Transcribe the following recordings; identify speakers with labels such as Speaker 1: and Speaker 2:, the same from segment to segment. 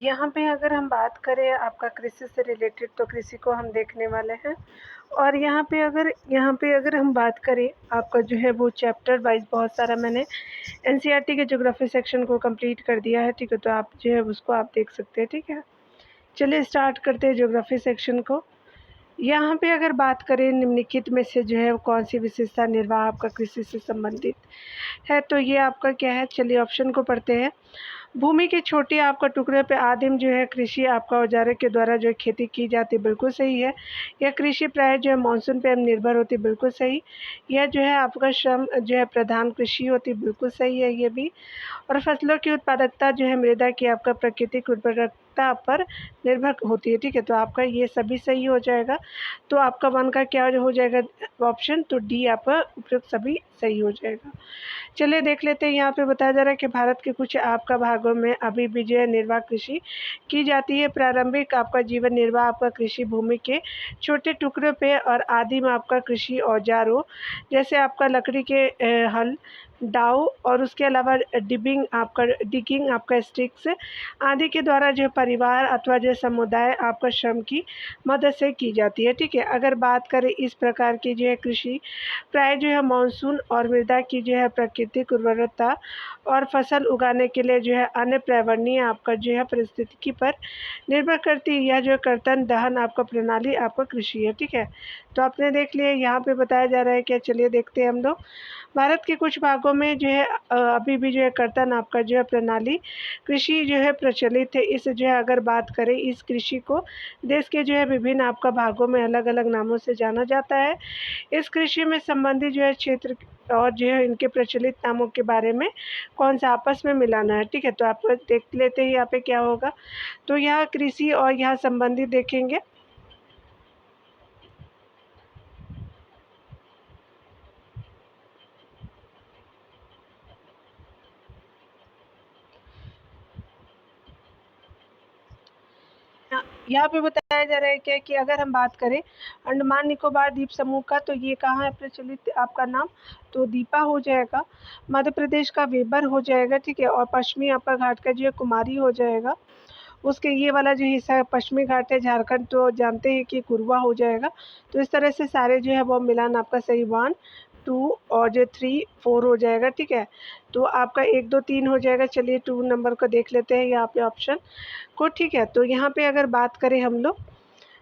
Speaker 1: यहाँ पे अगर हम बात करें आपका कृषि से रिलेटेड, तो कृषि को हम देखने वाले हैं। और यहाँ पे अगर हम बात करें, आपका जो है वो चैप्टर वाइज़ बहुत सारा मैंने एनसीईआरटी के ज्योग्राफी सेक्शन को कंप्लीट कर दिया है, ठीक है? तो आप जो है उसको आप देख सकते हैं, ठीक है? चलिए स्टार्ट करते हैं ज्योग्राफी सेक्शन को। यहाँ पे अगर बात करें निम्नलिखित में से जो है वो कौन-सी विशेषता निर्वाह आपका कृषि से संबंधित है, तो ये आपका क्या है? चलिए ऑप्शन को पढ़ते हैं। भूमि के छोटे आपका टुकड़े पे आदिम जो है कृषि आपका औजारों के द्वारा जो है खेती की जाती है, बिल्कुल सही है। यह कृषि प्राय जो है मानसून पे निर्भर होती है, बिल्कुल सही। यह जो है आपका श्रम जो है प्रधान कृषि होती है, बिल्कुल सही है ये भी। और फसलों की उत्पादकता जो है मृदा की आपका प्राकृतिक उर्वरकता पर निर्भर होती है, ठीक है? तो आपका ये सभी सही हो जाएगा। तो आपका 1 का क्या हो जाएगा ऑप्शन? तो डी आपका उपयुक्त सभी सही हो जाएगा। चलिए देख लेते हैं, यहाँ पे बताया जा रहा है कि भारत के कुछ आपका भागों में अभी भी जो है निर्वाह कृषि की जाती है। प्रारंभिक आपका जीवन निर्वाह आपका कृषि भूमि के छोटे टुकड़ों पे और आदिम आपका कृषि औजारों जैसे आपका लकड़ी के हल, दाव और उसके अलावा डिगिंग आपका स्टिक्स आदि के द्वारा जो परिवार अथवा जो समुदाय आपका श्रम की मदद से की जाती है, ठीक है? अगर बात करें इस प्रकार की जो है कृषि प्राय जो है मानसून और मृदा की जो है प्राकृतिक उर्वरता और फसल उगाने के लिए जो है अन्य पर्यावरणीय आपका जो है परिस्थितिकी पर निर्भर करती है। यह जो कर्तन दहन आपका प्रणाली आपका कृषि है, ठीक है? तो आपने देख लिया, यहाँ पे बताया जा रहा है क्या? चलिए देखते हैं हम लोग। भारत के कुछ भागों में जो है अभी भी जो है कर्तन आपका जो है प्रणाली कृषि जो है प्रचलित है। इस जो है अगर बात करें इस कृषि को देश के जो है विभिन्न आपका भागों में अलग-अलग नामों से जाना जाता है। इस कृषि में संबंधित जो है क्षेत्र और जो है इनके प्रचलित नामों के बारे में कौन-सा आपस में मिलाना है, ठीक है? तो आप देख लेते हैं यहाँ पे क्या होगा। तो यहाँ कृषि और यहाँ संबंधित देखेंगे। यहाँ पे बताया जा रहा है क्या कि अगर हम बात करें अंडमान निकोबार द्वीप समूह का, तो ये कहाँ है प्रचलित आपका नाम? तो दीपा हो जाएगा। मध्य प्रदेश का वेबर हो जाएगा, ठीक है? और पश्चिमी आपका घाट का जो है कुमारी हो जाएगा। उसके ये वाला जो हिस्सा है पश्चिमी घाट है झारखंड, तो जानते हैं कि कुरवा हो जाएगा। तो इस तरह से सारे जो है वो मिलान आपका सही 1, 2 और जो 3, 4 हो जाएगा, ठीक है? तो आपका 1, 2, 3 हो जाएगा। चलिए 2 नंबर को देख लेते हैं यहाँ पे ऑप्शन को, ठीक है? तो यहाँ पे अगर बात करें हम लोग,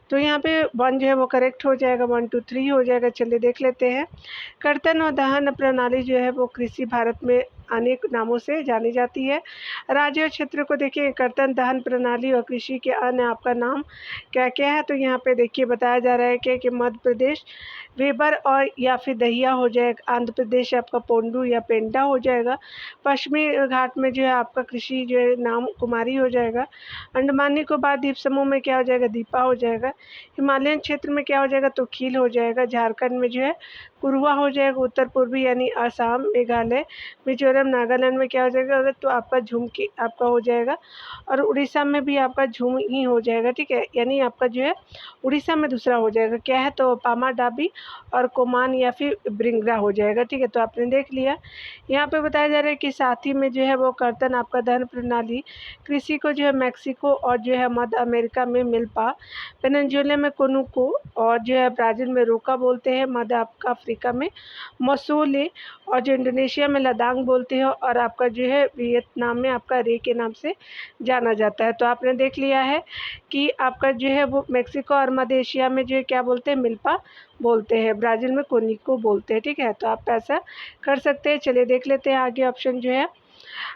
Speaker 1: तो यहाँ पे 1 जो है वो करेक्ट हो जाएगा, 1, 2, 3 हो जाएगा। चलिए देख लेते हैं। कर्तन और दहन प्रणाली जो है वो कृषि भारत में अनेक नामों से जानी जाती है। राज्य और क्षेत्र को देखिए, कर्तन दहन प्रणाली और कृषि के अन्य आपका नाम क्या-क्या है? तो यहाँ पे देखिए बताया जा रहा है कि मध्य प्रदेश वेबर और या फिर दहिया हो जाएगा, आंध्र प्रदेश आपका पोंडू या पेंडा हो जाएगा, पश्चिमी घाट में जो है आपका कृषि जो है नाम कुमारी हो जाएगा, अंडमान निकोबार द्वीप समूह में क्या हो जाएगा? दीपा हो जाएगा, हिमालयन क्षेत्र में क्या हो जाएगा? तो खील हो जाएगा, झारखंड में जो है कुरुआ हो जाएगा, उत्तर पूर्वी यानी असम, मेघालय, मिजोरम, नागालैंड में क्या हो जाएगा? अगर तो आपका झुमकी आपका हो जाएगा और उड़ीसा में भी आपका झूम ही हो जाएगा, ठीक है? यानी आपका जो है उड़ीसा में दूसरा हो जाएगा, क्या है? तो पामाडाबी और कोमान या फिर ब्रिंगरा हो जाएगा, ठीक है? तो आपने देख लिया। यहाँ पे बताया जा रहा है कि साथ ही में जो है वो कर्तन आपका दहन प्रणाली कृषि को जो है मेक्सिको और जो है मध्य अमेरिका में मिल्पा, वेनेजुएला में कोनुको और जो है ब्राज़ील में रोका बोलते हैं, मध्य आपका अफ्रीका में मसूले और जो इंडोनेशिया में लदांग बोलते हैं और आपका जो है वियतनाम में आपका रे के नाम से जाना जाता है। तो आपने देख लिया है कि आपका जो है वो मेक्सिको और मध्य एशिया में जो है क्या बोलते हैं? मिल्पा बोलते हैं, ब्राज़ील में कोनिको बोलते हैं, ठीक है? तो आप ऐसा कर सकते हैं। चलिए देख लेते हैं आगे ऑप्शन जो है।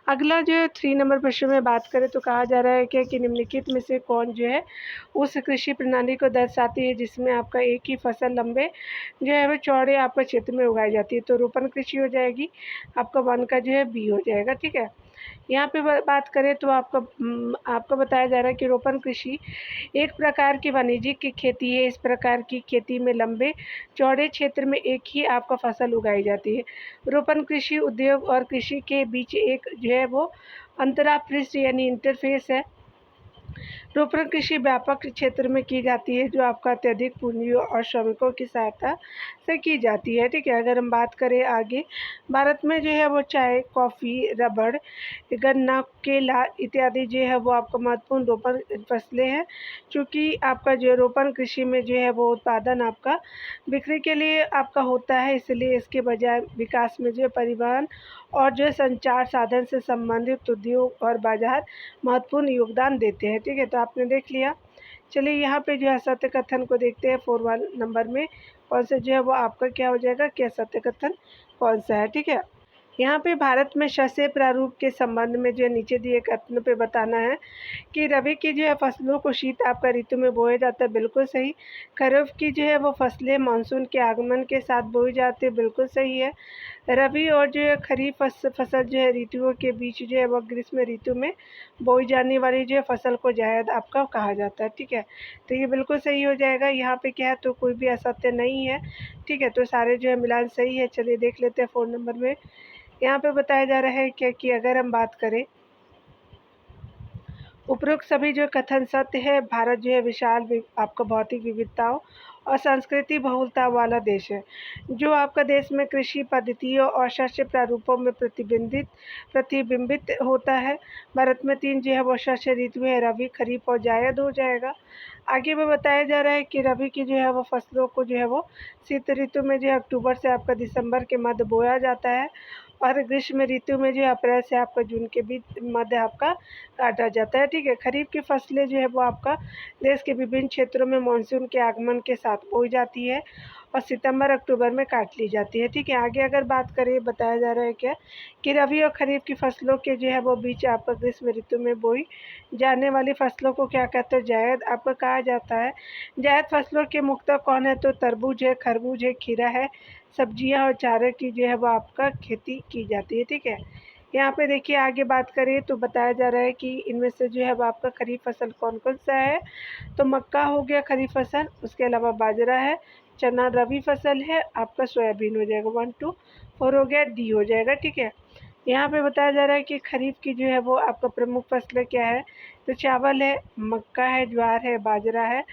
Speaker 1: अगला जो है 3 नंबर प्रश्न में बात करें, तो कहा जा रहा है कि निम्नलिखित में से कौन जो है उस कृषि प्रणाली को दर्शाती है जिसमें आपका एक ही फसल लंबे जो है वो चौड़े आपके क्षेत्र में उगाई जाती है? तो रोपण कृषि हो जाएगी, आपका 1 का जो है बी हो जाएगा, ठीक है? यहाँ पे बात करें तो आपको बताया जा रहा है कि रोपण कृषि एक प्रकार की वाणिज्यिक की खेती है। इस प्रकार की खेती में लंबे चौड़े क्षेत्र में एक ही आपका फसल उगाई जाती है। रोपण कृषि उद्योग और कृषि के बीच एक जो है वो अंतरापृष्ठ यानी इंटरफेस है। रोपण कृषि व्यापक क्षेत्र में की जाती है जो आपका अत्यधिक पूंजियों और श्रमिकों की सहायता से की जाती है। ठीक है, अगर हम बात करें आगे, भारत में जो है वो चाय, कॉफ़ी, रबड़, गन्ना, केला इत्यादि जो है वो आपका महत्वपूर्ण रोपण फसलें हैं। चूँकि आपका जो रोपण कृषि में जो है वो उत्पादन आपका बिक्री के लिए आपका होता है, इसलिए इसके बजाय विकास में जो है परिवहन और जो है संचार साधन से संबंधित उद्योग और बाजार महत्वपूर्ण योगदान देते हैं। ठीक है, तो आपने देख लिया। चलिए यहाँ पे जो है सत्य कथन को देखते हैं 4 नंबर में कौन सा जो है वो आपका क्या हो जाएगा, क्या सत्य कथन कौन सा है। ठीक है, यहाँ पे भारत में शस्य प्रारूप के संबंध में जो है नीचे दिए कथन पे बताना है कि रबी की जो है फसलों को शीत आपका ऋतु में बोया जाता है, बिल्कुल सही। खरीफ की जो है वो फसलें मानसून के आगमन के साथ बोई जाती है, बिल्कुल सही है। रबी और जो है खरीफ फसल जो है ऋतुओं के बीच जो है वो ग्रीष्म ऋतु में बोई जाने वाली जो है फसल को जायद आपका कहा जाता है। ठीक है, तो ये बिल्कुल सही हो जाएगा। यहाँ पे क्या है, तो कोई भी असत्य नहीं है। ठीक है, तो सारे जो है मिलान सही है। चलिए देख लेते हैं 4 नंबर में। यहाँ पे बताया जा रहा है क्या कि अगर हम बात करें, उपरोक्त सभी जो कथन सत्य है। भारत जो है विशाल आपका भौतिक विविधताओं और संस्कृति बहुलता वाला देश है, जो आपका देश में कृषि पद्धतियों और शस्य प्रारूपों में प्रतिबिंबित होता है। भारत में 3 जो है वो शस्य ऋतुएं है, रबी, खरीफ और जायद हो जाएगा। आगे में बताया जा रहा है कि रबी की जो है वो फसलों को जो है वो शीत ऋतु में जो है अक्टूबर से आपका दिसंबर के मध्य बोया जाता है, और ग्रीष्म ऋतु में जो है अप्रैल से आपका जून के बीच मध्य आपका काटा जाता है। ठीक है, खरीफ की फसलें जो है वो आपका देश के विभिन्न क्षेत्रों में मानसून के आगमन के साथ बोई जाती है और सितंबर अक्टूबर में काट ली जाती है। ठीक है, आगे अगर बात करें, बताया जा रहा है क्या कि रबी और खरीफ की फसलों के जो है वो बीच आपका ग्रीष्म ऋतु में बोई जाने वाली फसलों को क्या कहते हैं, जायद आपका कहा जाता है। जायद फसलों के मुख्य कौन है, तो तरबूज है, खरबूज है, खीरा है, सब्जियां और चारे की जो है वो आपका खेती की जाती है। ठीक है, यहाँ पे देखिए आगे बात करें तो बताया जा रहा है कि इनमें से जो है वो आपका खरीफ फसल कौन कौन सा है, तो मक्का हो गया खरीफ फसल, उसके अलावा बाजरा है, चना रबी फसल है, आपका सोयाबीन हो जाएगा 1 2 4 हो गया, डी हो जाएगा। ठीक है, यहाँ पे बताया जा रहा है कि खरीफ की जो है वो आपका प्रमुख फसलें क्या है, तो चावल है, मक्का है, ज्वार है, बाजरा है,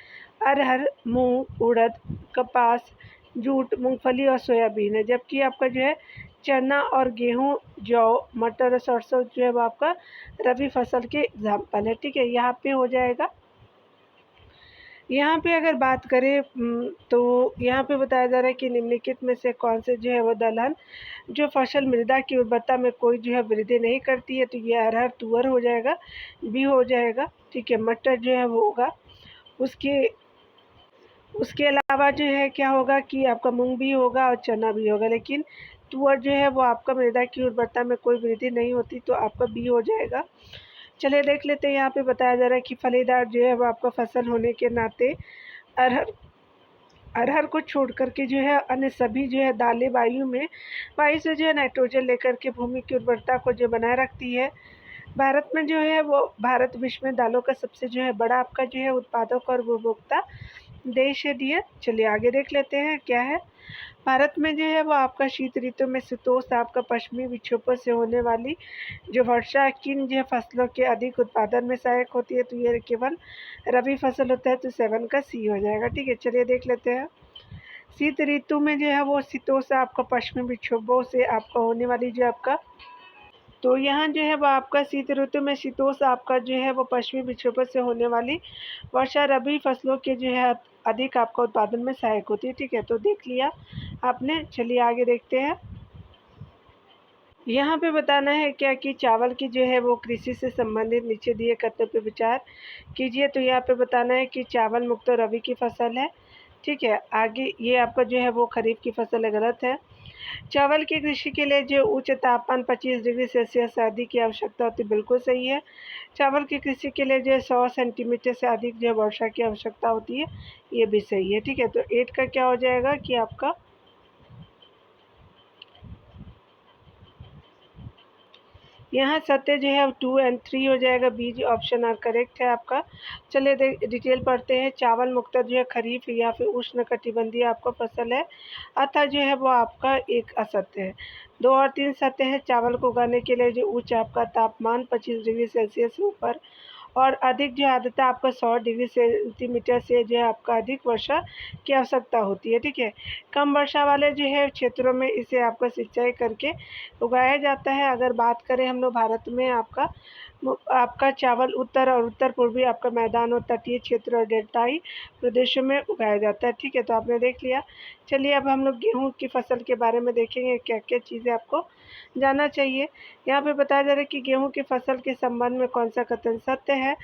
Speaker 1: अरहर, मूंग, उड़द, कपास, जूट, मूंगफली और सोयाबीन है। जबकि आपका जो है चना और गेहूँ, जौ, मटर और सरसों जो है वो आपका रबी फसल के एग्जाम्पल है। ठीक है, यहाँ पे हो जाएगा। यहाँ पे अगर बात करें तो यहाँ पे बताया जा रहा है कि निम्नलिखित में से कौन से जो है वो दलहन जो फसल मृदा की उर्वरता में कोई जो है वृद्धि नहीं करती है, तो ये अरहर तुअर हो जाएगा, बी हो जाएगा। ठीक है, मटर जो है वो होगा, उसके उसके अलावा जो है क्या होगा कि आपका मूंग भी होगा और चना भी होगा, लेकिन तुअर जो है वो आपका मृदा की उर्वरता में कोई वृद्धि नहीं होती, तो आपका बी हो जाएगा। चलिए देख लेते हैं, यहाँ पे बताया जा रहा है कि फलीदार जो है वो आपका फसल होने के नाते अरहर अरहर को छोड़ कर के जो है अन्य सभी जो है दालें वायु से जो है नाइट्रोजन लेकर के भूमि की उर्वरता को जो बनाए रखती है। भारत में जो है वो भारत विश्व में दालों का सबसे जो है बड़ा आपका जो है उत्पादक और उपभोक्ता देश है डियर। चलिए आगे देख लेते हैं क्या है। भारत में जो है वो आपका शीत ऋतु में शीतोष्ण आपका पश्चिमी विक्षोभों से होने वाली जो वर्षा किन जो है फसलों के अधिक उत्पादन में सहायक होती है, तो ये केवल रबी फसल होता है, तो 7 का सी हो जाएगा। ठीक है, चलिए देख लेते हैं। शीत ऋतु में जो है वो शीतोष्ण आपका पश्चिमी विक्षोभों से आपका होने वाली जो आपका, तो यहाँ जो है वो आपका शीत ऋतु में शीतोष्ण आपका जो है वो पश्चिमी विक्षोभों से होने वाली वर्षा रबी फसलों के जो है अधिक आपका उत्पादन में सहायक होती है। ठीक है, तो देख लिया आपने। चलिए आगे देखते हैं। यहाँ पे बताना है क्या कि चावल की जो है वो कृषि से संबंधित नीचे दिए कथनों पे विचार कीजिए। तो यहाँ पे बताना है कि चावल मुक्त रबी की फसल है। ठीक है, आगे ये आपका जो है वो खरीफ की फसल है, गलत है। चावल की कृषि के लिए जो उच्च तापमान 25 डिग्री सेल्सियस से अधिक की आवश्यकता होती है, बिल्कुल सही है। चावल की कृषि के लिए जो 100 सेंटीमीटर से अधिक जो वर्षा की आवश्यकता होती है, ये भी सही है। ठीक है, तो 8 का क्या हो जाएगा कि आपका यहाँ सत्य जो है 2 और 3 हो जाएगा, बी जो ऑप्शन आर करेक्ट है आपका। चलिए डिटेल पढ़ते हैं। चावल मुख्यतः जो है खरीफ या फिर उष्ण कटिबंधीय आपका फसल है, अतः जो है वो आपका एक असत्य है। 2 और 3 सत्य है। चावल को उगाने के लिए जो उच्च आपका तापमान 25 डिग्री सेल्सियस से ऊपर और अधिक जो है आर्द्रता आपका 100 डिग्री सेंटीमीटर से जो है आपका अधिक वर्षा की आवश्यकता होती है, ठीक है। कम वर्षा वाले जो है क्षेत्रों में इसे आपका सिंचाई करके उगाया जाता है। अगर बात करें हम लोग भारत में आपका चावल उत्तर और उत्तर पूर्वी आपका मैदान और तटीय क्षेत्र और डेल्टाई प्रदेशों में उगाया जाता है, ठीक है। तो आपने देख लिया। चलिए अब हम लोग गेहूँ की फसल के बारे में देखेंगे, क्या क्या चीज़ें आपको जानना चाहिए। यहाँ पे बताया जा रहा है कि गेहूँ की फसल के संबंध में कौन सा कथन सत्य है।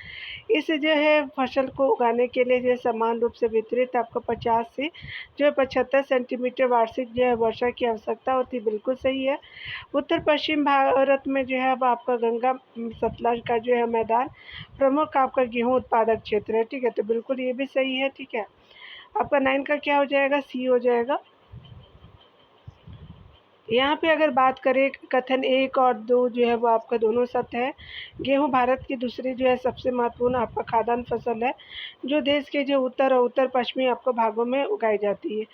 Speaker 1: इस जो है फसल को उगाने के लिए जो है समान रूप से वितरित आपको 50 से जो है 75 सेंटीमीटर वार्षिक जो है वर्षा की आवश्यकता होती है, बिल्कुल सही है। उत्तर पश्चिम भारत में जो है अब आपका गंगा सतलज का जो है मैदान प्रमुख आपका गेहूँ उत्पादक क्षेत्र है, ठीक है। तो बिल्कुल ये भी सही है, ठीक है। आपका 9 का क्या हो जाएगा, सी हो जाएगा। यहाँ पे अगर बात करें कथन 1 और 2 जो है वो आपका दोनों सत्य है। गेहूँ भारत की दूसरी जो है सबसे महत्वपूर्ण आपका खाद्यान्न फसल है, जो देश के जो उत्तर और उत्तर पश्चिमी आपको भागों में उगाई जाती है।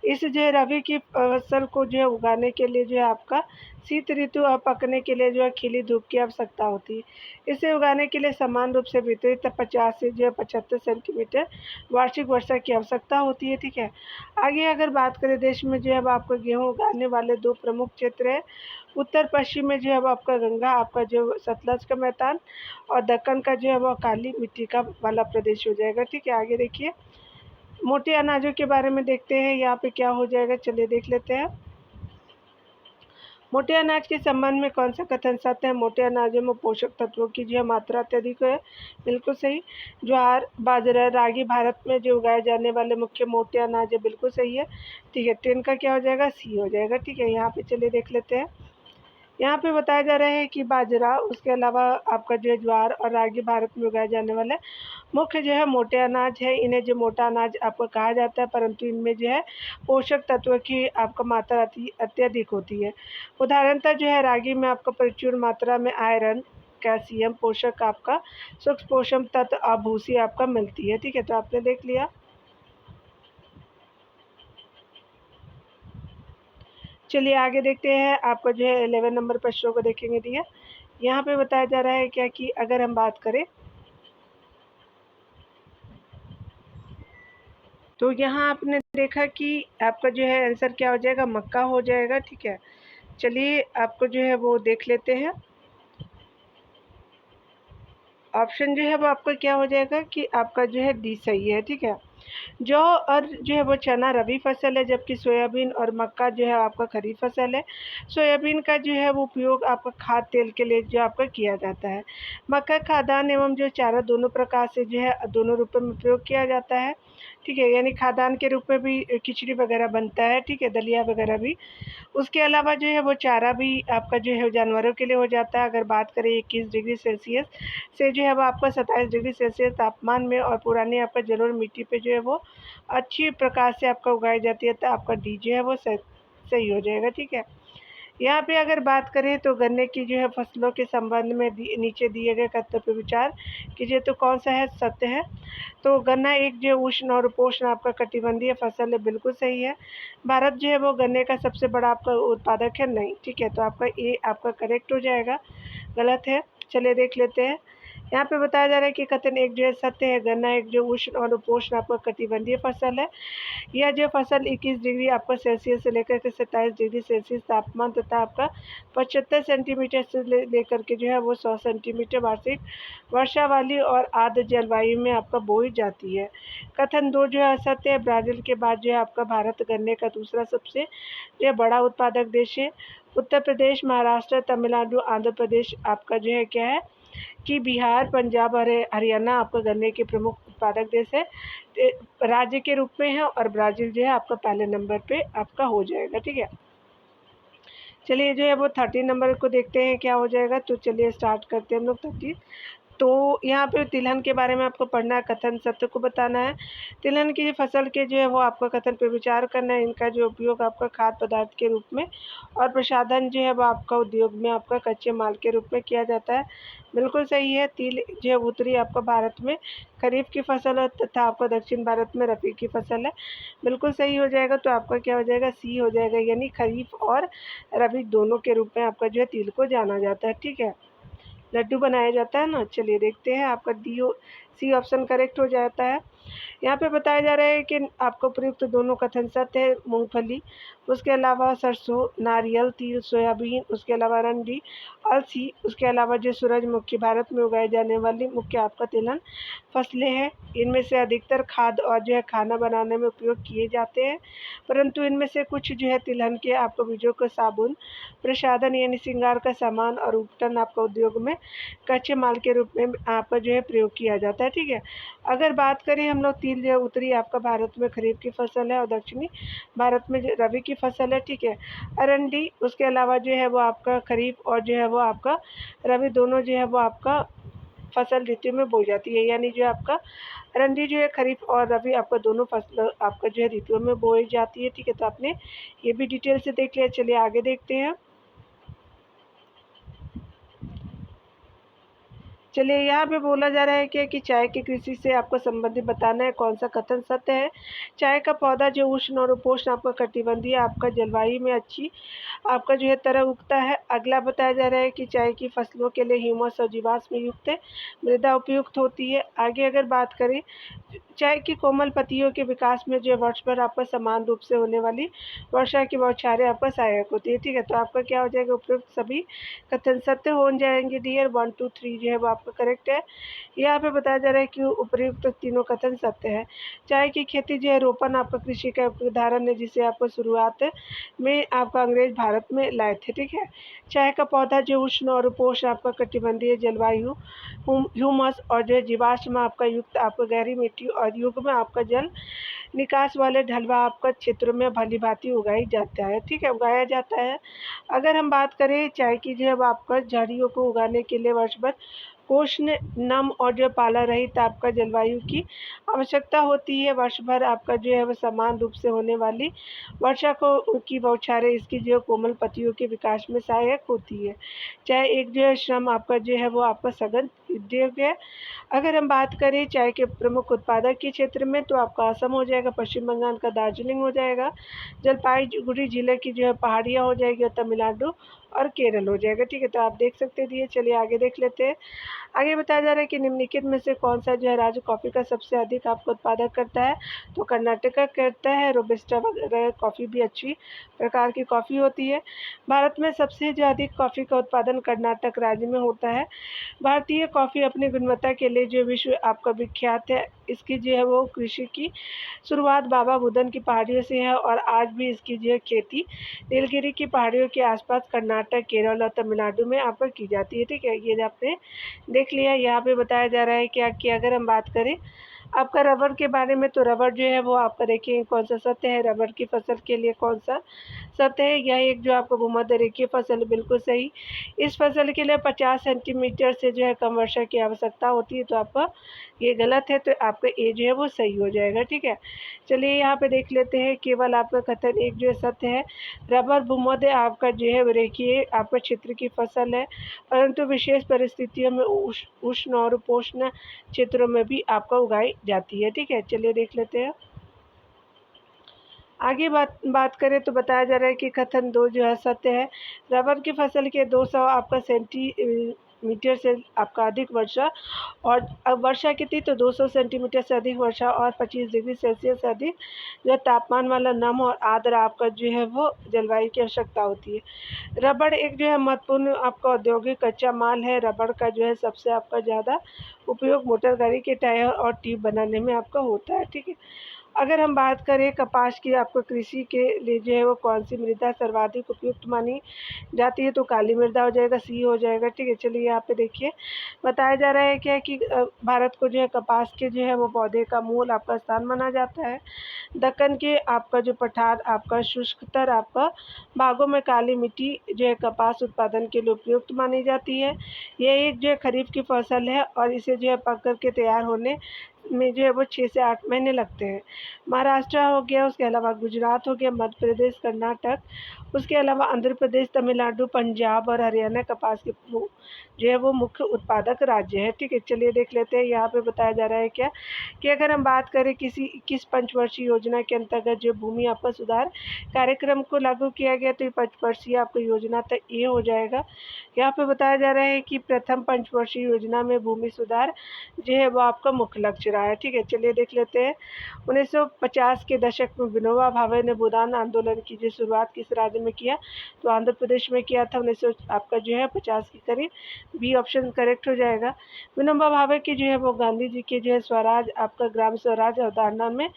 Speaker 1: इस जो है रबी की फसल को जो है उगाने के लिए जो है आपका शीत ऋतु और पकने के लिए जो है खिली धूप की आवश्यकता होती है। इसे उगाने के लिए समान रूप से वितरित 50 से जो है 75 सेंटीमीटर वार्षिक वर्षा की आवश्यकता होती है, ठीक है। आगे अगर बात करें देश में जो है अब आपको गेहूँ उगाने वाले 2 प्रमुख क्षेत्र हैं। उत्तर पश्चिम में जो है वो आपका गंगा आपका जो सतलज का मैदान और दक्कन का जो है वो काली मिट्टी का वाला प्रदेश हो जाएगा, ठीक है। आगे देखिए मोटे अनाजों के बारे में देखते हैं, यहाँ पे क्या हो जाएगा, चलिए देख लेते हैं। मोटे अनाज के संबंध में कौन सा कथन सत्य है। मोटे अनाजों में पोषक तत्वों की जो है मात्रा अत्यधिक है, बिल्कुल सही। ज्वार बाजरा रागी भारत में जो उगाए जाने वाले मुख्य मोटे अनाज है, बिल्कुल सही है, ठीक है। 10 का क्या हो जाएगा, सी हो जाएगा, ठीक है। यहाँ पे चलिए देख लेते हैं। यहाँ पे बताया जा रहा है कि बाजरा उसके अलावा आपका जो है ज्वार और रागी भारत में उगाए जाने वाले मुख्य जो है मोटे अनाज है। इन्हें जो मोटा अनाज आपको कहा जाता है, परंतु इनमें जो है पोषक तत्व की आपका मात्रा अत्यधिक होती है। उदाहरणतः जो है रागी में आपको प्रचुर मात्रा में आयरन कैल्शियम पोषक आपका सूक्ष्म पोषक तत्व और भूसी आपका मिलती है, ठीक है। तो आपने देख लिया। चलिए आगे देखते हैं। आपको जो है 11 नंबर प्रश्नों को देखेंगे दिया। यहाँ पे बताया जा रहा है क्या कि अगर हम बात करें तो यहाँ आपने देखा कि आपका जो है आंसर क्या हो जाएगा, मक्का हो जाएगा, ठीक है। चलिए आपको जो है वो देख लेते हैं। ऑप्शन जो है वो आपका क्या हो जाएगा कि आपका जो है डी सही है, ठीक है। जौ और जो है वो चना रबी फसल है, जबकि सोयाबीन और मक्का जो है आपका खरीफ फसल है। सोयाबीन का जो है वो उपयोग आपका खाद्य तेल के लिए जो आपका किया जाता है। मक्का खाद्यान्न एवं जो चारा दोनों प्रकार से जो है दोनों रूपों में प्रयोग किया जाता है, ठीक है। यानी खाद्यान्न के रूप में भी खिचड़ी वगैरह बनता है, ठीक है, दलिया वगैरह भी। उसके अलावा जो है वो चारा भी आपका जो है जानवरों के लिए हो जाता है। अगर बात करें 21 डिग्री सेल्सियस से जो है वो आपका 27 डिग्री सेल्सियस तापमान में और पुरानी आपका जलोढ़ मिट्टी पे जो है वो अच्छी प्रकार से आपका उगाई जाती है, तो आपका डी जो है वो सही हो जाएगा, ठीक है। यहाँ पे अगर बात करें तो गन्ने की जो है फसलों के संबंध में नीचे दिए गए कथनों पर विचार कीजिए, तो कौन सा है सत्य है। तो गन्ना एक जो उष्ण और उपोष्ण आपका कटिबंधीय फसल है, बिल्कुल सही है। भारत जो है वो गन्ने का सबसे बड़ा आपका उत्पादक है, नहीं, ठीक है। तो आपका ए आपका करेक्ट हो जाएगा, गलत है। चलिए देख लेते हैं। यहाँ पे बताया जा रहा है कि कथन एक जो है सत्य है। गन्ना एक जो उष्ण और उपोष्ण आपका कटिबंधीय फसल है। यह जो फसल 21 डिग्री आपका सेल्सियस से लेकर के 27 डिग्री सेल्सियस तापमान तथा आपका 75 सेंटीमीटर से लेकर के जो है वो 100 सेंटीमीटर वार्षिक वर्षा वाली और आर्द्र जलवायु में आपका बोई जाती है। कथन 2 जो है असत्य है। ब्राज़ील के बाद जो है आपका भारत गन्ने का दूसरा सबसे जो है बड़ा उत्पादक देश है। उत्तर प्रदेश महाराष्ट्र तमिलनाडु आंध्र प्रदेश आपका जो है क्या है कि बिहार पंजाब और हरियाणा आपका गन्ने के प्रमुख उत्पादक देश है, राज्य के रूप में है। और ब्राज़ील जो है आपका पहले नंबर पे आपका हो जाएगा, ठीक है। चलिए जो है वो 13 नंबर को देखते हैं क्या हो जाएगा। तो चलिए स्टार्ट करते हैं हम लोग 13। तो यहाँ पे तिलहन के बारे में आपको पढ़ना है, कथन सत्य को बताना है। तिलहन की फसल के जो है वो आपका कथन पे विचार करना है। इनका जो उपयोग आपका खाद्य पदार्थ के रूप में और प्रसाधन जो है वो आपका उद्योग में आपका कच्चे माल के रूप में किया जाता है, बिल्कुल सही है। तिल जो है उत्तरी आपका भारत में खरीफ की फसल है तथा आपका दक्षिण भारत में रबी की फसल है, बिल्कुल सही हो जाएगा। तो आपका क्या हो जाएगा, सी हो जाएगा। यानी खरीफ और रबी दोनों के रूप में आपका जो है तिल को जाना जाता है, ठीक है। लड्डू बनाया जाता है ना। चलिए देखते हैं, आपका सी ऑप्शन करेक्ट हो जाता है। यहाँ पे बताया जा रहा है कि आपको प्रयुक्त दोनों कथन सत्य है। मूंगफली, उसके अलावा सरसों, नारियल, तिल, सोयाबीन, उसके अलावा अरंडी, अलसी, उसके अलावा जो सूरजमुखी भारत में उगाई जाने वाली मुख्य आपका तिलहन फसलें हैं। इनमें से अधिकतर खाद और जो है खाना बनाने में उपयोग किए जाते हैं, परंतु इनमें से कुछ जो है तिलहन के आपको बीजों को साबुन, प्रसाधन यानी श्रृंगार का सामान और उपकरण आपका उद्योग में कच्चे माल के रूप में आपका जो है प्रयोग किया जाता है। ठीक है, अगर बात करें हम लोग, तिल जो है उत्तरी आपका भारत में खरीफ की फसल है और दक्षिणी भारत में जो रबी की फसल है। ठीक है, अरंडी उसके अलावा जो है वो आपका खरीफ और जो है वो आपका रबी दोनों जो है वो आपका फसल ऋतु में बोई जाती है, यानी जो आपका अरंडी जो है खरीफ और रबी आपका दोनों फसल आपका जो है ऋतुओं में बोई जाती है। ठीक है, तो आपने ये भी डिटेल से देख लिया। चलिए आगे देखते हैं। चलिए यहाँ पे बोला जा रहा है कि चाय की कृषि से आपको संबंधित बताना है कौन सा कथन सत्य है। चाय का पौधा जो उष्ण और उपोष्ण आपका कटिबंधीय आपका जलवायु में अच्छी आपका जो है तरह उगता है। अगला बताया जा रहा है कि चाय की फसलों के लिए ह्यूमस और जीवाश्म युक्त मृदा उपयुक्त होती है। आगे अगर बात करें, चाय की कोमल पत्तियों के विकास में जो वर्ष भर आपका समान रूप से होने वाली वर्षा की बौछारें आपका सहायक होती है। ठीक है, तो आपका क्या हो जाएगा, उपयुक्त सभी कथन सत्य हो जाएंगे डियर। 1 2 3 जो है वो आपका करेक्ट है। यहाँ पे बताया जा रहा है कि उपयुक्त तीनों कथन सत्य है। चाय की खेती जो है रोपण आपका कृषि का उदाहरण है, जिसे आपको शुरुआत में आपका अंग्रेज भारत में लाए थे। ठीक है, चाय का पौधा जो उष्ण और उपोष्ण आपका कटिबंधीय जलवायु, ह्यूमस और जो है जीवाश्म आपका युक्त आपका गहरी मिट्टी और युग में आपका जल निकास वाले ढलवा आपका क्षेत्र में भली भांति उगाई जाता है। ठीक है, उगाया जाता है। अगर हम बात करें चाय की जो है आपका झाड़ियों को उगाने के लिए वर्ष भर उष्ण, नम और जो पाला रहित आपका जलवायु की आवश्यकता होती है। वर्ष भर आपका जो है वो समान रूप से होने वाली वर्षा को की बौछारें इसकी जो कोमल पत्तियों के विकास में सहायक होती है। चाहे एक जो है श्रम आपका जो है वो आपका सघन उद्योग है। अगर हम बात करें चाय के प्रमुख उत्पादक के क्षेत्र में, तो आपका असम हो जाएगा, पश्चिम बंगाल का दार्जिलिंग हो जाएगा, जलपाईगुड़ी जिले की जो है पहाड़ियाँ हो जाएगी, और तमिलनाडु और केरल हो जाएगा। ठीक है, तो आप देख सकते हैं। चलिए आगे देख लेते हैं। आगे बताया जा रहा है कि निम्नलिखित में से कौन सा जो है राज्य कॉफ़ी का सबसे अधिक आपको उत्पादन करता है। तो कर्नाटका करता है। रोबस्टा वगैरह कॉफ़ी भी अच्छी प्रकार की कॉफ़ी होती है। भारत में सबसे जो अधिक कॉफ़ी का उत्पादन कर्नाटक राज्य में होता है। भारतीय कॉफ़ी अपनी गुणवत्ता के लिए जो विश्व आपका विख्यात है। इसकी जो है वो कृषि की शुरुआत बाबा बुदन की पहाड़ियों से है, और आज भी इसकी जो है खेती नीलगिरी की पहाड़ियों के आसपास कर्नाटक, केरल और तमिलनाडु में आपका की जाती है। ठीक है, ये आपने देख लिया। यहाँ पे बताया जा रहा है क्या कि अगर हम बात करें आपका रबर के बारे में, तो रबर जो है वो आपका देखिए कौन सा सत्य है। रबर की फसल के लिए कौन सा सत्य है। यह एक जो आपको भूमध्य रेखीय फसल है, बिल्कुल सही। इस फसल के लिए 50 सेंटीमीटर से जो है कम वर्षा की आवश्यकता होती है, तो आपका ये गलत है, तो आपका ए जो है वो सही हो जाएगा। ठीक है, चलिए यहाँ पे देख लेते हैं। केवल आपका कथन एक जो है सत्य है। रबर भूमध्य आपका जो है रेखीय आपका क्षेत्र की फसल है, परंतु विशेष परिस्थितियों में उष्ण और उपोष्ण क्षेत्रों में भी आपका उगाई जाती है। ठीक है, चलिए देख लेते हैं। आगे बात करें तो बताया जा रहा है कि कथन 2 जो है सत्य है। रबर की फसल के 200 आपका सेंटीमीटर से आपका अधिक वर्षा, और अब वर्षा कितनी, तो 200 सेंटीमीटर से अधिक वर्षा और 25 डिग्री सेल्सियस से अधिक जो तापमान वाला नम और आर्द्र आपका जो है वो जलवायु की आवश्यकता होती है। रबड़ एक जो है महत्वपूर्ण आपका औद्योगिक कच्चा माल है। रबड़ का जो है सबसे आपका ज़्यादा उपयोग मोटर गाड़ी के टायर और ट्यूब बनाने में आपका होता है। ठीक है, अगर हम बात करें कपास की आपको कृषि के लिए जो है वो कौन सी मृदा सर्वाधिक उपयुक्त मानी जाती है, तो काली मृदा हो जाएगा, सी हो जाएगा। ठीक है, चलिए यहाँ पे देखिए बताया जा रहा है क्या कि भारत को जो है कपास के जो है वो पौधे का मूल आपका स्थान माना जाता है। दक्कन के आपका जो पठार आपका शुष्कतर आपका भागों में काली मिट्टी जो है कपास उत्पादन के लिए उपयुक्त मानी जाती है। यह एक जो है खरीफ की फसल है, और इसे जो है पक कर के तैयार होने में जो है वो 6 से 8 महीने लगते हैं। महाराष्ट्र हो गया, उसके अलावा गुजरात हो गया, मध्य प्रदेश, कर्नाटक, उसके अलावा आंध्र प्रदेश, तमिलनाडु, पंजाब और हरियाणा कपास के जो है वो मुख्य उत्पादक राज्य है। ठीक है, चलिए देख लेते हैं यहाँ पे बताया जा रहा है क्या कि अगर हम बात करें किस पंचवर्षीय योजना के अंतर्गत जो भूमि आपका सुधार कार्यक्रम को लागू किया गया, तो ये पंचवर्षीय आपको योजना तक ये हो जाएगा। यहाँ पे बताया जा रहा है कि प्रथम पंचवर्षीय योजना में भूमि सुधार जो है वो आपका मुख्य लक्ष्य रहा है। ठीक है, चलिए देख लेते हैं। 1950 के दशक में विनोबा भावे ने भूदान आंदोलन की जो शुरुआत किस राज्य में किया, तो आंध्र प्रदेश में किया था। 1900 आपका जो है 50 के करीब, बी ऑप्शन करेक्ट हो जाएगा। विनोबा भावे की जो है वो गांधी जी के जो है स्वराज आपका ग्राम स्वराज अवधारणा में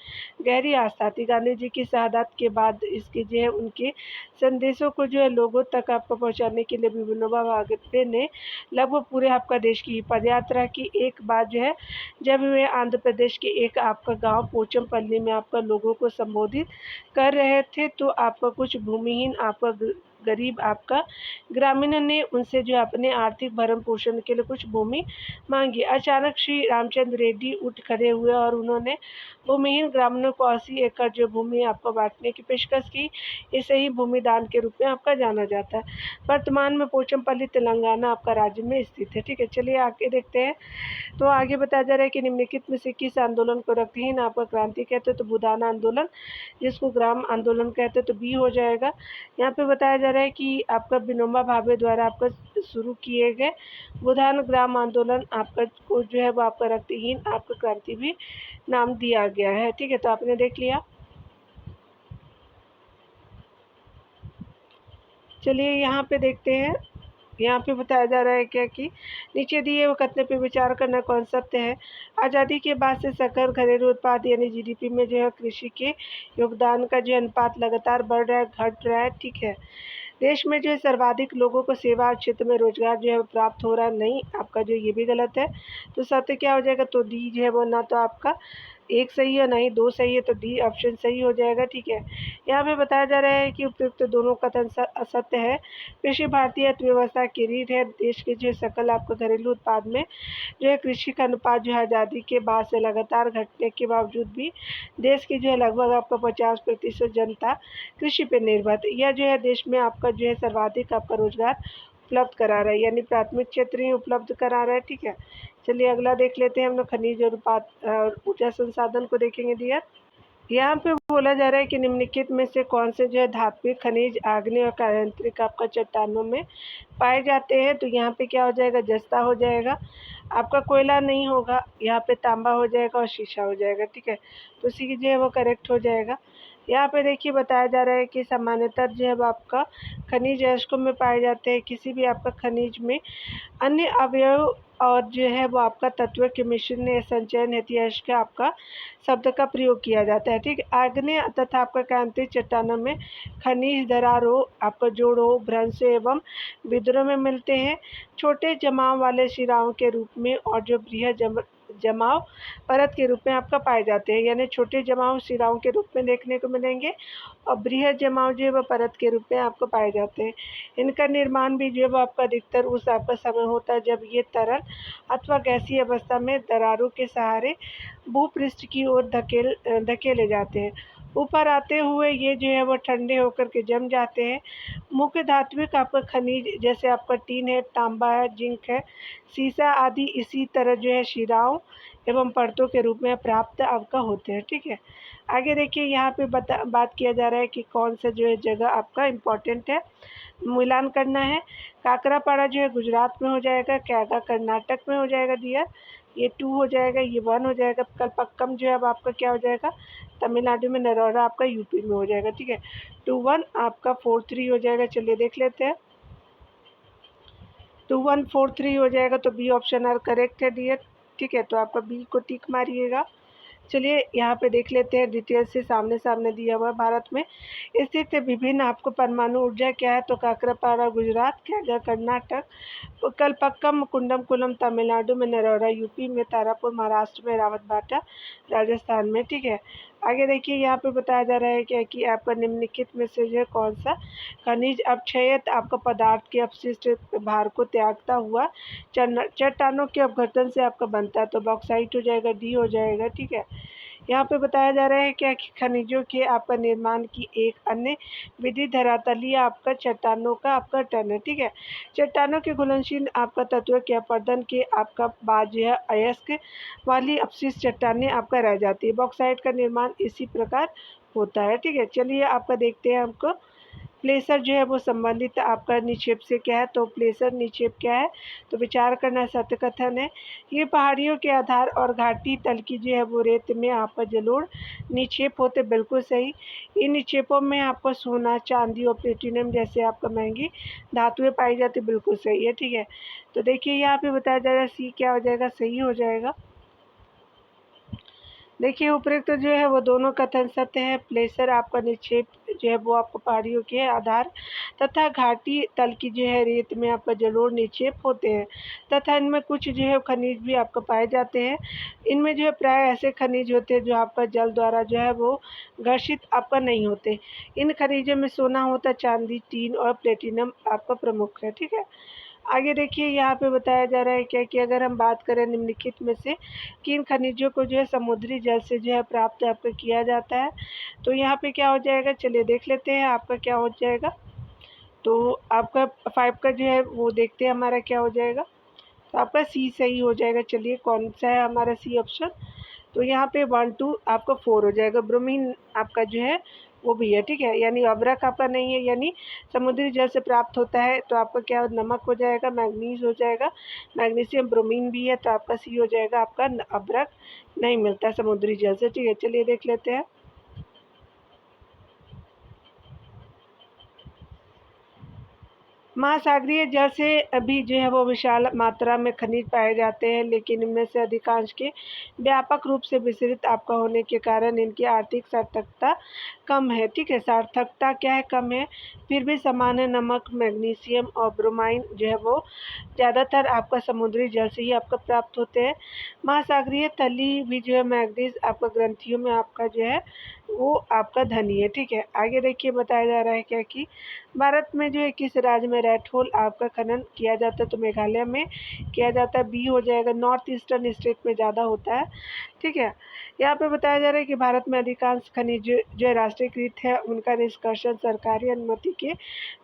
Speaker 1: गहरी आस्था थी। गांधी जी की शहादत के बाद इसके जो है उनके संदेशों को जो है लोगों तक आपको पहुंचाने के लिए भी विनोबा भावे ने लगभग पूरे आपका देश की पदयात्रा की। एक बार जो है जब वे आंध्र प्रदेश के एक आपका गांव पोचमपल्ली में आपका लोगों को संबोधित कर रहे थे, तो आपका कुछ भूमिहीन आपका गरीब आपका ग्रामीणों ने उनसे जो अपने आर्थिक भरण पोषण के लिए कुछ भूमि मांगी। अचानक श्री रामचंद्र रेड्डी उठ खड़े हुए और उन्होंने भूमिहीन ग्रामीणों को 80 एकड़ जो भूमि आपको बांटने की पेशकश की। इसे ही भूमि दान के रूप में आपका जाना जाता है। वर्तमान में पोचमपल्ली तेलंगाना आपका राज्य में स्थित है। ठीक है, चलिए आगे देखते हैं। तो आगे बताया जा रहा है कि निम्नलिखित में से किस आंदोलन को रक्तहीन आपका क्रांति कहते हैं, तो भूदान आंदोलन, जिसको ग्राम आंदोलन कहते हैं, तो बी हो जाएगा। यहाँ पे बताया जा रहा है कि आपका विनोबा भावे द्वारा आपका शुरू किए गए भूदान ग्राम आंदोलन आपका को जो है वो आपका रक्तहीन आपका क्रांति भी नाम दिया गया है। ठीक है, तो आपने देख लिया। चलिए यहाँ पे देखते हैं। यहाँ पे बताया जा रहा है क्या कि नीचे दिए हुए कथन पे विचार करना कॉन्सेप्ट है। आज़ादी के बाद से सकल घरेलू उत्पाद यानी जीडीपी में जो है कृषि के योगदान का जो अनुपात लगातार बढ़ रहा है, घट रहा है। ठीक है, देश में जो है सर्वाधिक लोगों को सेवा क्षेत्र में रोजगार जो है प्राप्त हो रहा है, नहीं आपका जो ये भी गलत है। तो सत्य क्या हो जाएगा, तो डी जो है वो ना तो आपका एक सही है, नहीं दो सही है, तो डी ऑप्शन सही हो जाएगा। ठीक है, यहाँ पे बताया जा रहा है कि उपयुक्त दोनों कथन असत्य है। कृषि भारतीय अर्थव्यवस्था की रीढ़ है। देश के जो सकल आपका घरेलू उत्पाद में जो है कृषि का अनुपात जो है आज़ादी के बाद से लगातार घटने के बावजूद भी देश की जो है लगभग आपका 50% जनता कृषि पर निर्भर है। यह जो है देश में आपका जो है सर्वाधिक आपका रोजगार उपलब्ध करा रहा है, यानी प्राथमिक क्षेत्र ही उपलब्ध करा रहा है। ठीक है, चलिए अगला देख लेते हैं। हम लोग खनिज और ऊर्जा संसाधन को देखेंगे डियर। यहाँ पे बोला जा रहा है कि निम्नलिखित में से कौन से जो है धात्विक खनिज आग्नेय और कार्यांतरिक आपका चट्टानों में पाए जाते हैं, तो यहाँ पे क्या हो जाएगा, जस्ता हो जाएगा, आपका कोयला नहीं होगा, यहाँ पे तांबा हो जाएगा और शीशा हो जाएगा। ठीक है, तो सी जो है वो करेक्ट हो जाएगा। यहाँ पे देखिए बताया जा रहा है कि सामान्यतः जो है वो आपका खनिज अयस्कों में पाए जाते हैं। किसी भी आपका खनिज में अन्य अवयव और जो है वो आपका तत्व के मिश्रण या संचयन हेतु अयस्क आपका शब्द का प्रयोग किया जाता है। ठीक, आग्नेय तथा आपका क्रांतिक चट्टानों में खनिज दरारों आपका जोड़ों भ्रंश एवं विद्रोह में मिलते हैं, छोटे जमाव वाले शिराओं के रूप में, और जो बृहद जमाव परत के रूप में आपका पाए जाते हैं। यानी छोटे जमाव शिराओं के रूप में देखने को मिलेंगे और बृहद जमाव जो है वह परत के रूप में आपको पाए जाते हैं। इनका निर्माण भी जो है वो आपका अधिकतर उस आपका समय होता है जब ये तरल अथवा गैसीय अवस्था में दरारों के सहारे भूपृष्ठ की ओर धकेले जाते हैं। ऊपर आते हुए ये जो है वो ठंडे होकर के जम जाते हैं। मुख्य धात्विक आपका खनिज जैसे आपका टीन है, तांबा है, जिंक है, सीसा आदि इसी तरह जो है शिराओं एवं परतों के रूप में प्राप्त आपका होते हैं। ठीक है, आगे देखिए यहाँ पे बात किया जा रहा है कि कौन सा जो है जगह आपका इम्पोर्टेंट है, मिलान करना है। काकरापाड़ा जो है गुजरात में हो जाएगा, कैगा कर्नाटक में हो जाएगा डियर, ये 2 हो जाएगा, ये 1 हो जाएगा। कलपक्कम जो है अब आपका क्या हो जाएगा, तमिलनाडु में, नरोरा आपका यूपी में हो जाएगा। ठीक है, 2-1 आपका 4-3 हो जाएगा। चलिए देख लेते हैं। 2-1-4-3 हो जाएगा, तो बी ऑप्शन आर करेक्ट है डियर। ठीक है, तो आपका बी को टिक मारिएगा। चलिए यहाँ पे देख लेते हैं डिटेल से, सामने सामने दिया हुआ है। भारत में स्थित विभिन्न आपको परमाणु ऊर्जा क्या है, तो काकरापाड़ा गुजरात, कैगा कर्नाटक, कलपक्कम कुंडमकुलम तमिलनाडु में, नरोरा यूपी में, तारापुर महाराष्ट्र में, रावतबाटा राजस्थान में। ठीक है, आगे देखिए यहाँ पे बताया जा रहा है क्या कि आपका निम्नलिखित में से जो है कौन सा खनिज अपक्षयत आपका पदार्थ के अपशिष्ट भार को त्यागता हुआ चट्टानों के अपघटन से आपका बनता है। तो बॉक्साइट हो जाएगा, डी हो जाएगा। ठीक है, यहाँ पे बताया जा रहा है क्या कि खनिजों के आपका निर्माण की एक अन्य विधि धरातलीय आपका चट्टानों का आपका टन है। ठीक है, चट्टानों के घुलनशील आपका तत्व के अपरदन के आपका बाद जो है अयस्क वाली अपशिष्ट चट्टानें आपका रह जाती है। बॉक्साइट का निर्माण इसी प्रकार होता है। ठीक है, चलिए आपका देखते हैं हमको प्लेसर जो है वो संबंधित आपका निक्षेप से क्या है। तो प्लेसर निक्षेप क्या है, तो विचार करना सत्य कथन है। ये पहाड़ियों के आधार और घाटी तल की जो है वो रेत में आपका जलोढ़ निक्षेप होते, बिल्कुल सही। इन निक्षेपों में आपको सोना, चांदी और प्लेटिनम जैसे आपका महंगी धातुएं पाई जाती, बिल्कुल सही है। ठीक है, तो देखिए यहाँ पे बताया जा रहा है सी क्या हो जाएगा, सही हो जाएगा। देखिए उपरोक्त जो है वो दोनों कथन सत्य है। प्लेसर आपका निक्षेप जो है वो आपको पहाड़ियों के आधार तथा घाटी तल की जो है रेत में आपका जलोढ़ निक्षेप होते हैं तथा इनमें कुछ जो है खनिज भी आपको पाए जाते हैं। इनमें जो है प्राय ऐसे खनिज होते हैं जो आपका जल द्वारा जो है वो घर्षित आपका नहीं होते। इन खनिजों में सोना होता, चांदी, टीन और प्लेटिनम आपका प्रमुख है। ठीक है, आगे देखिए यहाँ पे बताया जा रहा है क्या कि अगर हम बात करें निम्नलिखित में से किन खनिजों को जो है समुद्री जल से जो है प्राप्त आपका किया जाता है। तो यहाँ पे क्या हो जाएगा, चलिए देख लेते हैं आपका क्या हो जाएगा। तो आपका 5 का जो है वो देखते हैं हमारा क्या हो जाएगा। तो आपका सी सही हो जाएगा। चलिए कौन सा है हमारा सी ऑप्शन, तो यहाँ पे 1 2 आपका 4 हो जाएगा। ब्रोमीन आपका जो है वो भी है। ठीक है, यानी अभ्रक आपका नहीं है, यानी समुद्री जल से प्राप्त होता है। तो आपका क्या नमक हो जाएगा, मैग्नीज हो जाएगा, मैग्नीशियम ब्रोमीन भी है। तो आपका सी हो जाएगा, आपका अभ्रक नहीं मिलता समुद्री जल से। ठीक है, चलिए देख लेते हैं। महासागरीय जल से भी जो है वो विशाल मात्रा में खनिज पाए जाते हैं, लेकिन इनमें से अधिकांश के व्यापक रूप से विस्तृत आपका होने के कारण इनकी आर्थिक सार्थकता कम है। ठीक है, सार्थकता क्या है, कम है। फिर भी सामान्य नमक, मैग्नीशियम और ब्रोमाइन जो है वो ज़्यादातर आपका समुद्री जल से ही आपका प्राप्त होते हैं। महासागरीय तली भी जो है मैग्नीज आपका ग्रंथियों में आपका जो है वो आपका धनी है। ठीक है, आगे देखिए बताया जा रहा है क्या कि भारत में जो है किस राज्य में रेड होल आपका खनन किया जाता है। तो मेघालय में किया जाता है, बी हो जाएगा। नॉर्थ ईस्टर्न स्टेट में ज़्यादा होता है। ठीक है, यहाँ पे बताया जा रहा है कि भारत में अधिकांश खनिज जो राष्ट्रीयकृत है उनका निष्कर्षण सरकारी अनुमति के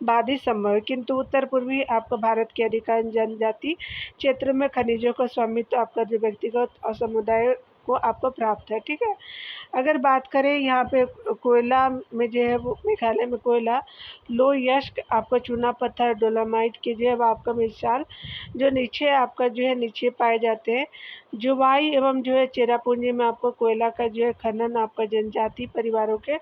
Speaker 1: बाद ही संभव है, किंतु उत्तर पूर्वी आपका भारत के अधिकांश जनजाति क्षेत्र में खनिजों का स्वामित्व आपका जो व्यक्तिगत और समुदाय को आपको प्राप्त है। ठीक है, अगर बात करें यहाँ पे कोयला में जो है वो मेघालय में कोयला, लोहयस्क आपका चूना पत्थर, डोलामाइट के जो है वो आपका मिसाल जो नीचे आपका जो है नीचे पाए जाते हैं। जुवाई एवं जो है चेरापूंजी में आपको कोयला का जो है खनन आपका जनजाति परिवारों के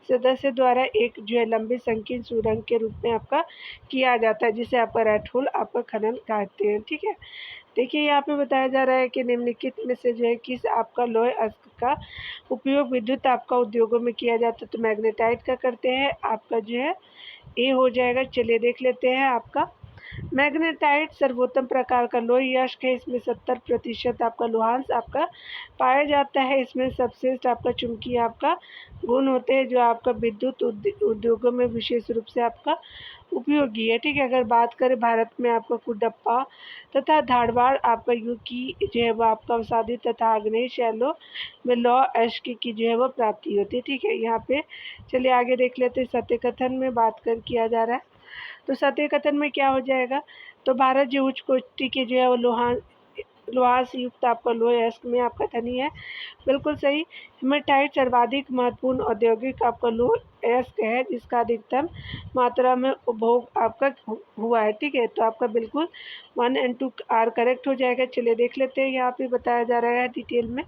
Speaker 1: सदस्य द्वारा एक जो है लंबी संकीर्ण सुरंग के रूप में आपका किया जाता है, जिसे आपका रेड होल आपका खनन कहते हैं। ठीक है, देखिए यहाँ पे बताया जा रहा है कि निम्नलिखित में से जो है किस आपका लोहे अयस्क का उपयोग विद्युत आपका उद्योगों में किया जाता है। तो मैग्नेटाइट का करते हैं, आपका जो है ए हो जाएगा। चलिए देख लेते हैं आपका मैग्नेटाइट सर्वोत्तम प्रकार का लोह यस्क है। इसमें 70% आपका लोहांश आपका पाया जाता है। इसमें सबसे आपका चुंबकीय आपका गुण होते हैं जो आपका विद्युत उद्योगों में विशेष रूप से आपका उपयोगी है। ठीक है, अगर बात करें भारत में आपका कुडप्पा तथा धारवाड़ आपका यू की जो है वो आपका अवसादी तथा आग्नेय शैलों में लौह अयस्क की जो है वो प्राप्ति होती है। ठीक है, यहाँ पे चलिए आगे देख लेते हैं। सत्य कथन में बात कर किया जा रहा है, तो सत्य कथन में क्या हो जाएगा, तो भारत जो उच्च कोटि के जो है वो लोहा से युक्त आपका लोह अयस्क में आपका धनी है, बिल्कुल सही। हेमेटाइट सर्वाधिक महत्वपूर्ण औद्योगिक आपका लोह अयस्क है जिसका अधिकतम मात्रा में उपभोग आपका हुआ है। ठीक है, तो आपका बिल्कुल 1 और 2 आर करेक्ट हो जाएगा। चलिए देख लेते हैं, यहाँ पे बताया जा रहा है डिटेल में।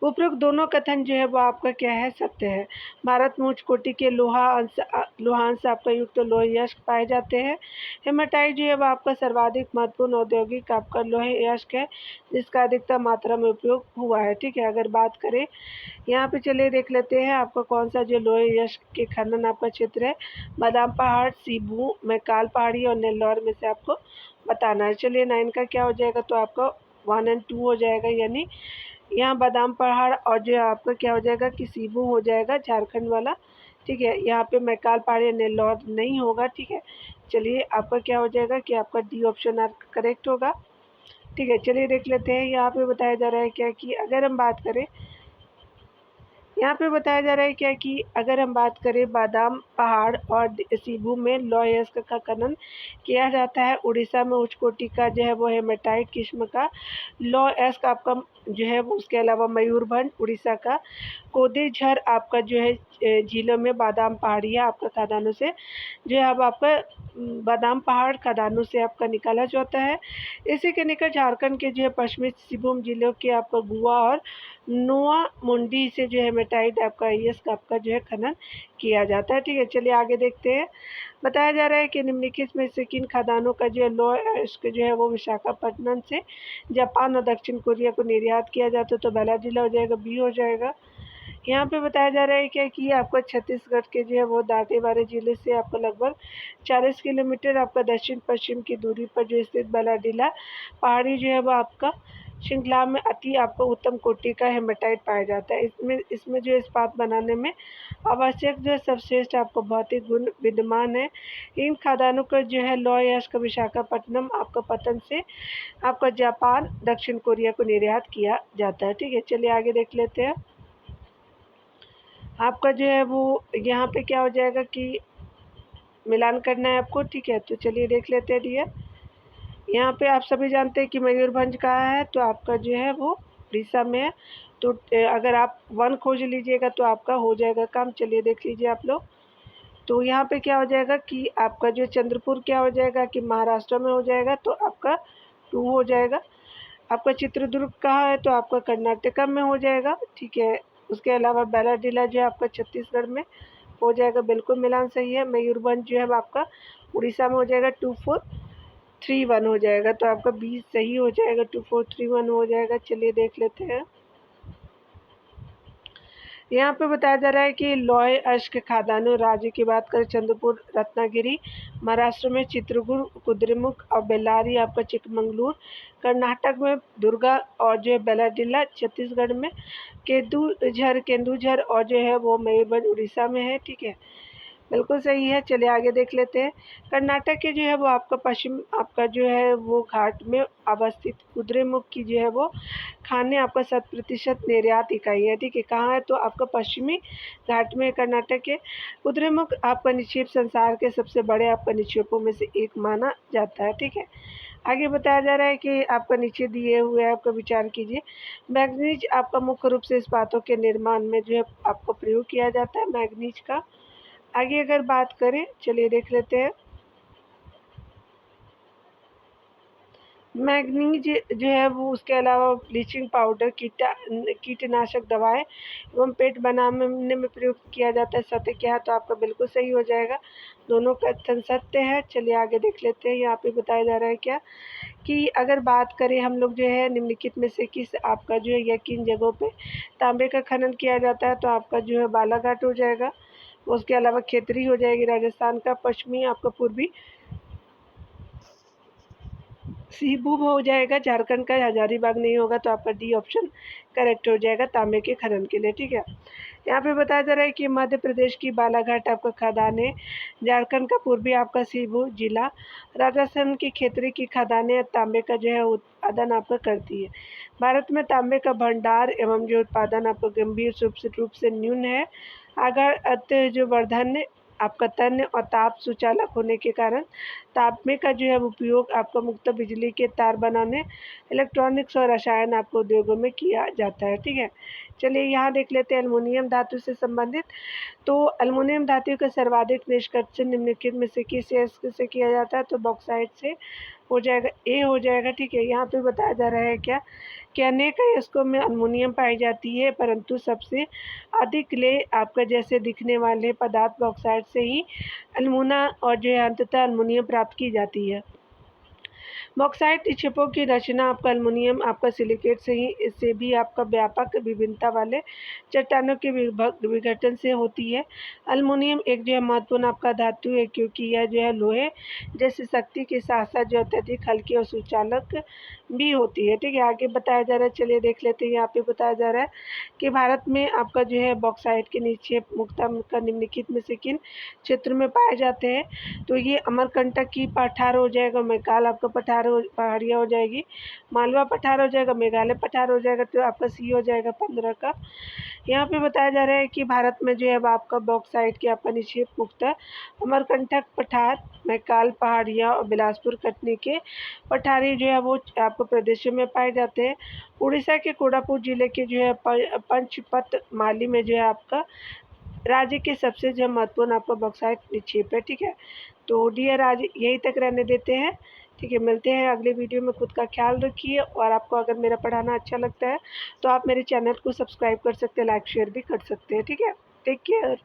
Speaker 1: उपरोक्त दोनों कथन जो है वो आपका क्या है, सत्य है। भारत में उच्च कोटि के लोहांश आपका युक्त लोह अयस्क पाए जाते हैं। हेमेटाइट जो है वो आपका सर्वाधिक महत्वपूर्ण औद्योगिक आपका लोह अयस्क है जिसका अधिकतम मात्रा में उपयोग हुआ है। ठीक है, अगर बात करें यहाँ पे चलिए देख लेते हैं आपका कौन सा जो लोह अयस्क के खनन आपका क्षेत्र है। बादाम पहाड़, सीबू, मैकाल पहाड़ी और नेल्लौर में से आपको बताना है। चलिए 9 का क्या हो जाएगा, तो आपका 1 और 2 हो जाएगा, यानी यहाँ बादाम पहाड़ और जो है आपका क्या हो जाएगा कि सीबू हो जाएगा झारखंड वाला, ठीक है। यहाँ पे मैकाल पहाड़ या नेल्लौर नहीं होगा, ठीक है। चलिए आपका क्या हो जाएगा कि आपका डी ऑप्शन करेक्ट होगा, ठीक है। चलिए देख लेते हैं यहाँ पे बताया जा रहा है क्या कि अगर हम बात करें, यहाँ पे बताया जा रहा है क्या कि अगर हम बात करें बादाम पहाड़ और सीबू में लौह अयस्क का खनन किया जाता है। उड़ीसा में उच्च कोटि का जो है वो हेमेटाइट किस्म का लौह अयस्क आपका जो है वो, उसके अलावा मयूरभंज उड़ीसा का कोदेझर आपका जो है झीलों में बादाम पहाड़ियाँ आपका खदानों से जो है अब आपका बादाम पहाड़ खदानों से आपका निकाला जाता है। इसी के निकट झारखंड के जो है पश्चिमी सिंहभूम जिलों के आपका गुआ और नोआ मुंडी से जो है हेमेटाइट आपका अयस्क आपका जो है खनन किया जाता है, ठीक है। चलिए आगे देखते हैं। बताया जा रहा है कि निम्नलिखित में से किन खदानों का जो है लौह अयस्क जो है वो विशाखापट्टनम से जापान और दक्षिण कोरिया को निर्यात किया जाता है, तो पहला जिला हो जाएगा, बी हो जाएगा। यहाँ पे बताया जा रहा है क्या कि आपका छत्तीसगढ़ के जो है वो दांतेवाड़े जिले से आपका लगभग 40 किलोमीटर आपका दक्षिण पश्चिम की दूरी पर जो स्थित बलाडीला पहाड़ी जो है वो आपका श्रृंखला में अति आपको उत्तम कोटि का हेमेटाइट पाया जाता है। इसमें जो इस्पात बनाने में आवश्यक जो है सर्वश्रेष्ठ आपको भौतिक गुण विद्यमान है। इन खदानों का जो है लौह अयस्क विशाखापट्टनम आपका पतन से आपका जापान दक्षिण कोरिया को निर्यात किया जाता है, ठीक है। चलिए आगे देख लेते हैं। आपका जो है वो यहाँ पे क्या हो जाएगा कि मिलान करना है आपको, ठीक है। तो चलिए देख लेते हैं डियर। यहाँ पे आप सभी जानते हैं कि मयूरभंज कहाँ है, तो आपका जो है वो उड़ीसा में है। तो अगर आप 1 खोज लीजिएगा तो आपका हो जाएगा काम। चलिए देख लीजिए आप लोग। तो यहाँ पे क्या हो जाएगा कि आपका जो चंद्रपुर क्या हो जाएगा कि महाराष्ट्र में हो जाएगा, तो आपका 2 हो जाएगा। आपका चित्रदुर्ग कहाँ है, तो आपका कर्नाटका में हो जाएगा, ठीक है। उसके अलावा बैलाडीला जो है आपका छत्तीसगढ़ में हो जाएगा, बिल्कुल मिलान सही है। मयूरभंज जो है आपका उड़ीसा में हो जाएगा, 2431 हो जाएगा, तो आपका 20 सही हो जाएगा, 2431 हो जाएगा। चलिए देख लेते हैं। यहाँ पे बताया जा रहा है कि लौह अयस्क खदानों राज्य की बात करें, चंद्रपुर रत्नागिरी महाराष्ट्र में, चित्रकूट कुद्रेमुख और बेल्लारी आपका चिकमंगलूर कर्नाटक में, दुर्गा और जो है बेलाडीला छत्तीसगढ़ में, केंदुझर और जो है वो मयूरभंज उड़ीसा में है, ठीक है। बिल्कुल सही है। चलिए आगे देख लेते हैं। कर्नाटक के जो है वो आपका पश्चिम आपका जो है वो घाट में अवस्थित कुद्रेमुख की जो है वो खाने आपका 100% निर्यात इकाई है, ठीक है। कहाँ है, तो आपका पश्चिमी घाट में कर्नाटक के। कुद्रेमुख आपका निक्षेप संसार के सबसे बड़े आपका निक्षेपों में से एक माना जाता है, ठीक है। आगे बताया जा रहा है कि आपका नीचे दिए हुए आपका विचार कीजिए। मैग्नीज आपका मुख्य रूप से इस्पातों के निर्माण में जो है आपको प्रयोग किया जाता है मैग्नीज का। आगे अगर बात करें, चलिए देख लेते हैं। मैग्नीज जो है वो उसके अलावा ब्लीचिंग पाउडर कीटनाशक दवाएं एवं पेट बनाने में प्रयोग किया जाता है। सत्य क्या है, तो आपका बिल्कुल सही हो जाएगा, दोनों कथन सत्य है। चलिए आगे देख लेते हैं। यहाँ पे बताया जा रहा है क्या कि अगर बात करें हम लोग जो है निम्नलिखित में से किस आपका जो है या किन जगहों पे तांबे का खनन किया जाता है, तो आपका जो है बालाघाट हो जाएगा। उसके अलावा खेतरी हो जाएगी राजस्थान का, पश्चिमी आपका पूर्वी सिंहभूम हो जाएगा झारखंड का, हजारीबाग नहीं होगा, तो आपका डी ऑप्शन करेक्ट हो जाएगा तांबे के खनन के लिए, ठीक है। यहाँ पे बताया जा रहा है कि मध्य प्रदेश की बालाघाट आपका खदानें, झारखंड का पूर्वी आपका सिंहभूम जिला, राजस्थान की खेतरी की खदानें तांबे का जो है उत्पादन आपका करती है। भारत में तांबे का भंडार एवं जो उत्पादन आपका गंभीर रूप से न्यून है। अगर जो वर्धन आपका तन्य और ताप सुचालक होने के कारण तांबे का जो है उपयोग आपका मुक्त बिजली के तार बनाने, इलेक्ट्रॉनिक्स और रसायन आपको उद्योगों में किया जाता है, ठीक है। चलिए यहाँ देख लेते हैं एल्युमिनियम धातु से संबंधित। तो एल्युमिनियम धातु का सर्वाधिक निष्कर्षण निम्नलिखित में से किस अयस्क से किया जाता है, तो बॉक्साइट से हो जाएगा, ए हो जाएगा, ठीक है। यहाँ पे बताया जा रहा है क्या कि अनेक अयस्कों में अल्युमिनियम पाई जाती है, परंतु सबसे अधिक ले आपका जैसे दिखने वाले पदार्थ बॉक्साइट से ही अल्मुना और जो है अंततः अल्युमिनियम प्राप्त की जाती है। बॉक्साइट निक्षेपों की रचना आपका एल्युमिनियम आपका सिलिकेट से ही इससे भी आपका व्यापक विभिन्नता वाले चट्टानों के विघटन से होती है। एल्युमिनियम एक जो है महत्वपूर्ण आपका धातु है, क्योंकि यह जो है लोहे जैसे शक्ति के साथ साथ जो अत्यधिक हल्की और सुचालक भी होती है। ठीक है, आगे बताया जा रहा है, चलिए देख लेते हैं। यहाँ पे बताया जा रहा है कि भारत में आपका जो है बॉक्साइट के निक्षेप मुख्यतः निम्नलिखित में से किन क्षेत्र में पाए जाते हैं। तो ये अमरकंटक की पठार हो जाएगा, मैकाल आपका पहाड़िया हो जाएगी, मालवा पठार हो जाएगा, मेघालय पठार हो जाएगा, तो आपका सी हो जाएगा 15 का। यहाँ पे बताया जा रहा है कि भारत में जो है आपका बॉक्साइट के आपका निक्षेप मुख्यतः अमरकंटक पठार, मैकाल पहाड़िया और बिलासपुर कटनी के पठारी जो है वो आपको प्रदेशों में पाए जाते हैं। उड़ीसा के कोरापुट जिले के जो है पंचपत माली में जो है आपका राज्य के सबसे जो महत्वपूर्ण आपका बॉक्साइट निक्षेप है। ठीक है, तो डियर आज यहीं तक रहने देते हैं। ठीक है, मिलते हैं अगले वीडियो में। खुद का ख्याल रखिए, और आपको अगर मेरा पढ़ाना अच्छा लगता है तो आप मेरे चैनल को सब्सक्राइब कर सकते हैं, लाइक शेयर भी कर सकते हैं। ठीक है, टेक केयर।